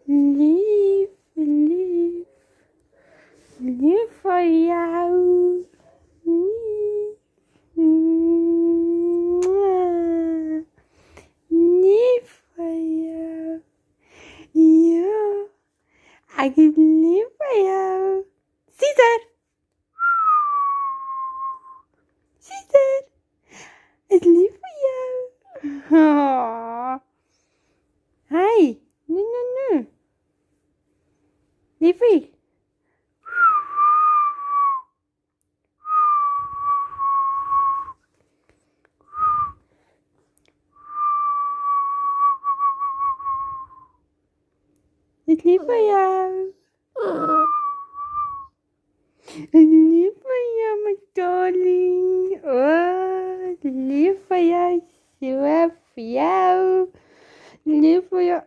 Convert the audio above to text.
Lief, lief, lief voor jou. Lief, mwah. Lief voor jou. Ja, ik heb lief voor jou. Caesar, Caesar, het is lief voor jou. Oh. Hey, nu. Liefie. Het is lief voor jou. Het is lief voor jou, mijn darling. Oh, het is lief voor jou. Zo voor jou. Lief voor jou.